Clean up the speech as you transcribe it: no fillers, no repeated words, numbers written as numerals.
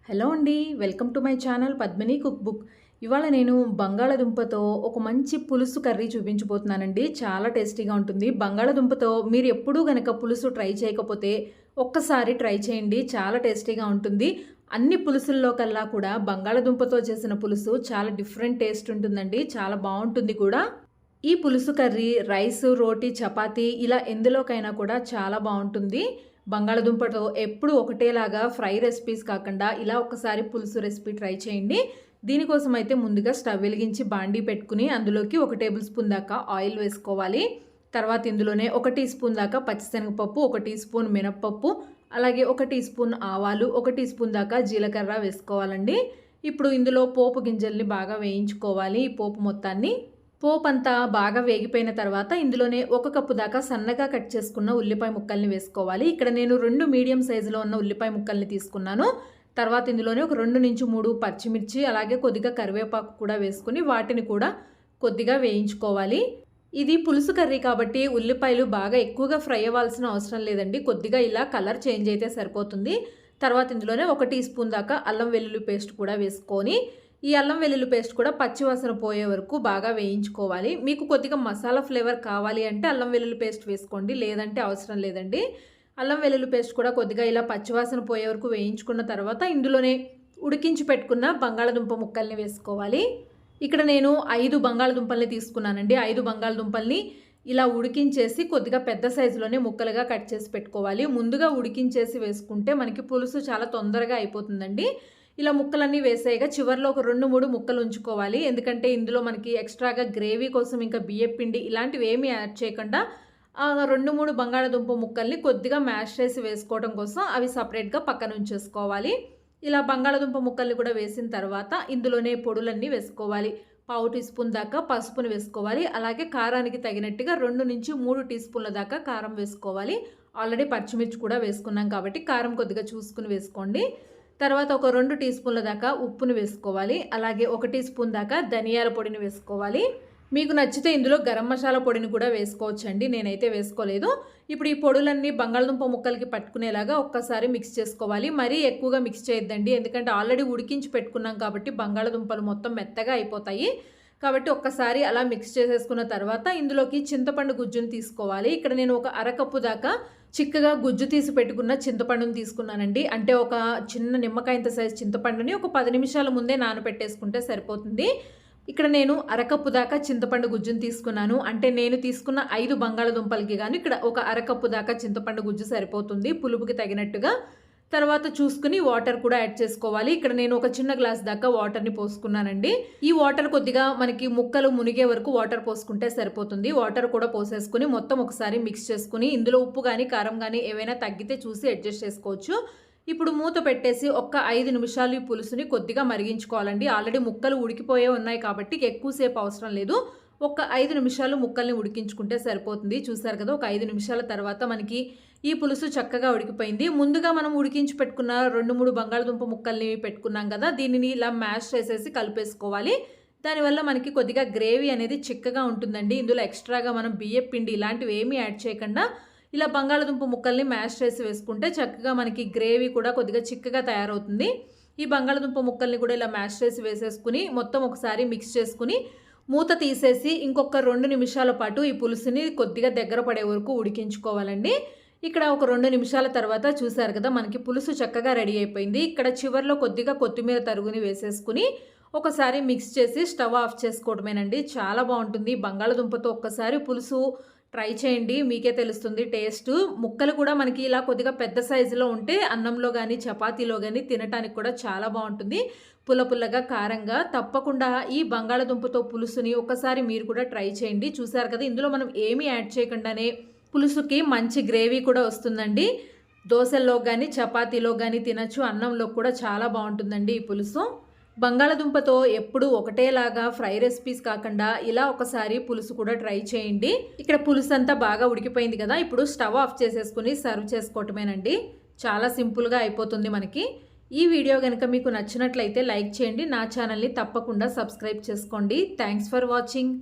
Hello అండి. Welcome to my channel Padmini cook book. ఇవాళ నేను బంగాళదుంపతో ఒక మంచి పులుసు కర్రీ చూపించబోతున్నానండి. చాలా టేస్టీగా ఉంటుంది. బంగాళదుంపతో మీరు ఎప్పుడూ గనక పులుసు ట్రై చేయకపోతే ఒక్కసారి ట్రై చేయండి. చాలా టేస్టీగా ఉంటుంది. అన్ని పులుసుల్లో కల్లా కూడా బంగాళదుంపతో చేసిన పులుసు చాలా డిఫరెంట్ టేస్ట్ ఉంటుందండి. చాలా బాగుంటుంది కూడా. ఈ పులుసు కర్రీ రైస్, రోటీ, చపాతీ ఇలా ఎందులోకైనా కూడా చాలా బాగుంటుంది. బంగాళదుంపతో ఎప్పుడు ఒకటేలాగా ఫ్రై రెసిపీస్ కాకుండా ఇలా ఒకసారి పులుసు రెసిపీ ట్రై చేయండి. దీనికోసం అయితే ముందుగా స్టవ్ వెలిగించి బాండీ పెట్టుకుని అందులోకి 1 టేబుల్ స్పూన్ దాకా ఆయిల్ వేసుకోవాలి. తర్వాత ఇందులోనే 1 టీ స్పూన్ దాకా పచ్చిశనగపప్పు, 1 టీ స్పూన్ మినప్పప్పు, అలాగే 1 టీ స్పూన్ ఆవాలు, 1 టీ స్పూన్ దాకా జీలకర్ర వేసుకోవాలండి. ఇప్పుడు ఇందులో పోపు గింజల్ని బాగా వేయించుకోవాలి. ఈ పోపు మొత్తాన్ని పోపంతా బాగా వేగిపోయిన తర్వాత ఇందులోనే 1 కప్పు దాకా సన్నగా కట్ చేసుకున్న ఉల్లిపాయ ముక్కల్ని వేసుకోవాలి. ఇక్కడ నేను 2 మీడియం సైజులో ఉన్న ఉల్లిపాయ ముక్కల్ని తీసుకున్నాను. తర్వాత ఇందులోనే ఒక 2 నుంచి 3 పచ్చిమిర్చి, అలాగే కొద్దిగా కరివేపాకు కూడా వేసుకుని వాటిని కూడా కొద్దిగా వేయించుకోవాలి. ఇది పులుసు కర్రీ కాబట్టి ఉల్లిపాయలు బాగా ఎక్కువగా ఫ్రై అవ్వాల్సిన అవసరం లేదండి. కొద్దిగా ఇలా కలర్ చేంజ్ అయితే సరిపోతుంది. తర్వాత ఇందులోనే 1 టీ స్పూన్ దాకా అల్లం వెల్లుల్లి పేస్ట్ కూడా వేసుకొని ఈ అల్లం వెల్లుల్లి పేస్ట్ కూడా పచ్చివాసన పోయే వరకు బాగా వేయించుకోవాలి. మీకు కొద్దిగా మసాలా ఫ్లేవర్ కావాలి అంటే అల్లం వెల్లుల్లి పేస్ట్ వేసుకోండి, లేదంటే అవసరం లేదండి. అల్లం వెల్లుల్లి పేస్ట్ కూడా కొద్దిగా ఇలా పచ్చివాసన పోయే వరకు వేయించుకున్న తర్వాత ఇందులోనే ఉడికించి పెట్టుకున్న బంగాళదుంప ముక్కల్ని వేసుకోవాలి. ఇక్కడ నేను 5 బంగాళదుంపల్ని తీసుకున్నానండి. 5 బంగాళదుంపల్ని ఇలా ఉడికించేసి కొద్దిగా పెద్ద సైజులోనే ముక్కలుగా కట్ చేసి పెట్టుకోవాలి. ముందుగా ఉడికించేసి వేసుకుంటే మనకి పులుసు చాలా తొందరగా అయిపోతుందండి. ఇలా ముక్కలన్నీ వేసాయిగా చివరిలో ఒక 2-3 ముక్కలు ఉంచుకోవాలి. ఎందుకంటే ఇందులో మనకి ఎక్స్ట్రాగా గ్రేవీ కోసం ఇంకా బియ్యపిండి ఇలాంటివి ఏమీ యాడ్ చేయకుండా 2-3 బంగాళదుంప ముక్కల్ని కొద్దిగా మ్యాష్ చేసి వేసుకోవడం కోసం అవి సపరేట్గా పక్కన ఉంచేసుకోవాలి. ఇలా బంగాళదుంప ముక్కల్ని కూడా వేసిన తర్వాత ఇందులోనే పొడులన్నీ వేసుకోవాలి. 1/2 టీ స్పూన్ దాకా పసుపుని వేసుకోవాలి. అలాగే కారానికి తగినట్టుగా 2 నుంచి 3 టీ స్పూన్ల దాకా కారం వేసుకోవాలి. ఆల్రెడీ పచ్చిమిర్చి కూడా వేసుకున్నాం కాబట్టి కారం కొద్దిగా చూసుకుని వేసుకోండి. తర్వాత ఒక 2 టీ స్పూన్ల దాకా ఉప్పుని వేసుకోవాలి. అలాగే 1 టీ స్పూన్ దాకా ధనియాల పొడిని వేసుకోవాలి. మీకు నచ్చితే ఇందులో గరం మసాలా పొడిని కూడా వేసుకోవచ్చండి. నేనైతే వేసుకోలేదు. ఇప్పుడు ఈ పొడులన్నీ బంగాళదుంప ముక్కలకి పట్టుకునేలాగా ఒక్కసారి మిక్స్ చేసుకోవాలి. మరీ ఎక్కువగా మిక్స్ చేయొద్దండి, ఎందుకంటే ఆల్రెడీ ఉడికించి పెట్టుకున్నాం కాబట్టి బంగాళదుంపలు మొత్తం మెత్తగా అయిపోతాయి. కాబట్టి ఒక్కసారి అలా మిక్స్ చేసేసుకున్న తర్వాత ఇందులోకి చింతపండు గుజ్జును తీసుకోవాలి. ఇక్కడ నేను ఒక అరకప్పు దాకా చిక్కగా గుజ్జు తీసి పెట్టుకున్న చింతపండుని తీసుకున్నానండి. అంటే ఒక చిన్న నిమ్మకాయంత సైజు చింతపండుని ఒక 10 నిమిషాల ముందే నానబెట్టేసుకుంటే సరిపోతుంది. ఇక్కడ నేను అరకప్పు దాకా చింతపండు గుజ్జును తీసుకున్నాను. అంటే నేను తీసుకున్న 5 బంగాళదుంపలకి గాను ఇక్కడ ఒక అరకప్పు దాకా చింతపండు గుజ్జు సరిపోతుంది పులుపుకి తగినట్టుగా. తర్వాత చూసుకుని వాటర్ కూడా యాడ్ చేసుకోవాలి. ఇక్కడ నేను ఒక చిన్న గ్లాస్ దాకా వాటర్ని పోసుకున్నానండి. ఈ వాటర్ కొద్దిగా మనకి ముక్కలు మునిగే వరకు వాటర్ పోసుకుంటే సరిపోతుంది. వాటర్ కూడా పోసేసుకుని మొత్తం ఒకసారి మిక్స్ చేసుకుని ఇందులో ఉప్పు కానీ కారం కానీ ఏవైనా తగ్గితే చూసి అడ్జస్ట్ చేసుకోవచ్చు. ఇప్పుడు మూత పెట్టేసి ఒక్క 5 నిమిషాలు ఈ పులుసుని కొద్దిగా మరిగించుకోవాలండి. ఆల్రెడీ ముక్కలు ఉడికిపోయే ఉన్నాయి కాబట్టి ఎక్కువసేపు అవసరం లేదు. ఒక 5 నిమిషాలు ముక్కల్ని ఉడికించుకుంటే సరిపోతుంది. చూసారు కదా, ఒక 5 నిమిషాల తర్వాత మనకి ఈ పులుసు చక్కగా ఉడికిపోయింది. ముందుగా మనం ఉడికించి పెట్టుకున్న 2-3 బంగాళదుంప ముక్కల్ని పెట్టుకున్నాం కదా, దీనిని ఇలా మ్యాష్ చేసేసి కలిపేసుకోవాలి. దానివల్ల మనకి కొద్దిగా గ్రేవీ అనేది చిక్కగా ఉంటుందండి. ఇందులో ఎక్స్ట్రాగా మనం బియ్యం పిండి ఇలాంటివి ఏమీ యాడ్ చేయకుండా ఇలా బంగాళదుంప ముక్కల్ని మ్యాష్ చేసి వేసుకుంటే చక్కగా మనకి గ్రేవీ కూడా కొద్దిగా చిక్కగా తయారవుతుంది. ఈ బంగాళదుంప ముక్కల్ని కూడా ఇలా మ్యాష్ చేసి వేసేసుకుని మొత్తం ఒకసారి మిక్స్ చేసుకుని మూత తీసేసి ఇంకొక 2 నిమిషాల పాటు ఈ పులుసుని కొద్దిగా దగ్గర పడే వరకు ఉడికించుకోవాలండి. ఇక్కడ ఒక 2 నిమిషాల తర్వాత చూసారు కదా, మనకి పులుసు చక్కగా రెడీ అయిపోయింది. ఇక్కడ చివరిలో కొద్దిగా కొత్తిమీర తరుగుని వేసేసుకుని ఒకసారి మిక్స్ చేసి స్టవ్ ఆఫ్ చేసుకోవడమేనండి. చాలా బాగుంటుంది. బంగాళదుంపతో ఒక్కసారి పులుసు ట్రై చేయండి, మీకే తెలుస్తుంది టేస్ట్. ముక్కలు కూడా మనకి ఇలా కొద్దిగా పెద్ద సైజులో ఉంటే అన్నంలో కానీ చపాతీలో కానీ తినటానికి కూడా చాలా బాగుంటుంది. పుల్లగా కారంగా. తప్పకుండా ఈ బంగాళదుంపతో పులుసుని ఒకసారి మీరు కూడా ట్రై చేయండి. చూసారు కదా, ఇందులో మనం ఏమీ యాడ్ చేయకుండానే పులుసుకి మంచి గ్రేవీ కూడా వస్తుందండి. దోశల్లో కానీ చపాతీలో కానీ తినచ్చు, అన్నంలో కూడా చాలా బాగుంటుందండి ఈ పులుసు. బంగాళదుంపతో ఎప్పుడు ఒకటేలాగా ఫ్రై రెసిపీస్ కాకుండా ఇలా ఒకసారి పులుసు కూడా ట్రై చేయండి. ఇక్కడ పులుసు అంతా బాగా ఉడికిపోయింది కదా, ఇప్పుడు స్టవ్ ఆఫ్ చేసేసుకుని సర్వ్ చేసుకోవటమేనండి. చాలా సింపుల్గా అయిపోతుంది మనకి. ఈ వీడియో కనుక మీకు నచ్చినట్లయితే లైక్ చేయండి. నా ఛానల్ని తప్పకుండా సబ్స్క్రైబ్ చేసుకోండి. Thanks for watching.